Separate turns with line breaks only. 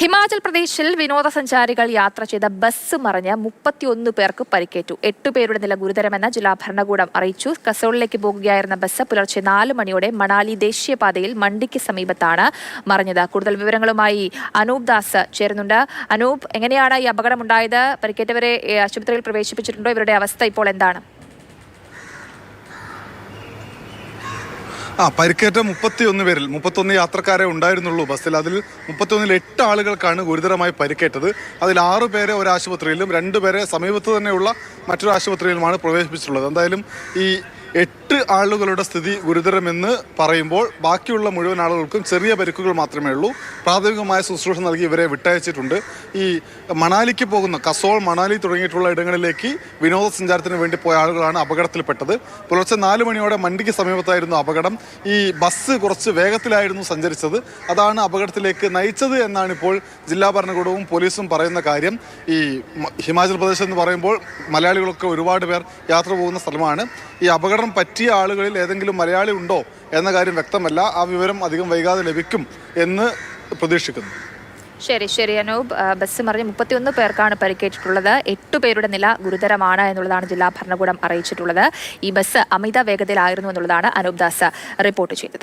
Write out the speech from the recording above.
ഹിമാചൽ പ്രദേശിൽ വിനോദസഞ്ചാരികൾ യാത്ര ചെയ്ത ബസ് മറിഞ്ഞ് 31 പേർക്ക് പരിക്കേറ്റു. 8 പേരുടെ നില ഗുരുതരമെന്ന് ജില്ലാ ഭരണകൂടം അറിയിച്ചു. കസോളിലേക്ക് പോകുകയായിരുന്ന ബസ് പുലർച്ചെ 4 മണിയോടെ മണാലി ദേശീയപാതയിൽ മണ്ടിക്ക് സമീപത്താണ് മറിഞ്ഞത്. കൂടുതൽ വിവരങ്ങളുമായി അനൂപ് ദാസ് ചേരുന്നുണ്ട്. അനൂപ്, എങ്ങനെയാണ് ഈ അപകടമുണ്ടായത്? പരിക്കേറ്റവരെ ആശുപത്രിയിൽ പ്രവേശിപ്പിച്ചിട്ടുണ്ടോ? ഇവരുടെ അവസ്ഥ ഇപ്പോൾ എന്താണ്?
പരിക്കേറ്റ 31 പേരിൽ 31 യാത്രക്കാരെ ഉണ്ടായിരുന്നുള്ളൂ ബസ്സിൽ. അതിൽ 31 8 ആളുകൾക്കാണ് ഗുരുതരമായി പരിക്കേറ്റത്. അതിൽ 6 പേരെ ഒരു ആശുപത്രിയിലും 2 പേരെ സമീപത്ത് തന്നെയുള്ള മറ്റൊരു ആശുപത്രിയിലുമാണ് പ്രവേശിപ്പിച്ചിട്ടുള്ളത്. എന്തായാലും ഈ 8 ആളുകളുടെ സ്ഥിതി ഗുരുതരമെന്ന് പറയുമ്പോൾ ബാക്കിയുള്ള മുഴുവൻ ആളുകൾക്കും ചെറിയ പരിക്കുകൾ മാത്രമേ ഉള്ളൂ. പ്രാഥമികമായ ശുശ്രൂഷ നൽകി ഇവരെ വിട്ടയച്ചിട്ടുണ്ട്. ഈ മണാലിക്ക് പോകുന്ന കസോൾ, മണാലി തുടങ്ങിയിട്ടുള്ള ഇടങ്ങളിലേക്ക് വിനോദസഞ്ചാരത്തിന് വേണ്ടി പോയ ആളുകളാണ് അപകടത്തിൽപ്പെട്ടത്. പുലർച്ചെ 4 മണിയോടെ മണ്ടിക്ക് സമീപത്തായിരുന്നു അപകടം. ഈ ബസ് കുറച്ച് വേഗത്തിലായിരുന്നു സഞ്ചരിച്ചത്. അതാണ് അപകടത്തിലേക്ക് നയിച്ചത് എന്നാണ് ഇപ്പോൾ ജില്ലാ ഭരണകൂടവും പോലീസും പറയുന്ന കാര്യം. ഈ ഹിമാചൽ പ്രദേശ് എന്ന് പറയുമ്പോൾ മലയാളികളൊക്കെ ഒരുപാട് പേർ യാത്ര പോകുന്ന സ്ഥലമാണ്. ഈ അപകടം പറ്റിയ ആളുകളിൽ ഏതെങ്കിലും മലയാളി ഉണ്ടോ എന്ന കാര്യം വ്യക്തമല്ല. ആ വിവരം അധികം വൈകാതെ ലഭിക്കും എന്ന് പ്രതീക്ഷിക്കുന്നു.
ശരി അനൂപ്, ബസ് മറിഞ്ഞ് 31 പേർക്കാണ് പരിക്കേറ്റിട്ടുള്ളത്. 8 പേരുടെ നില ഗുരുതരമാണ് എന്നുള്ളതാണ് ജില്ലാ ഭരണകൂടം അറിയിച്ചിട്ടുള്ളത്. ഈ ബസ് അമിത വേഗതയിലായിരുന്നു എന്നുള്ളതാണ് അനൂപ് ദാസ് റിപ്പോർട്ട് ചെയ്തത്.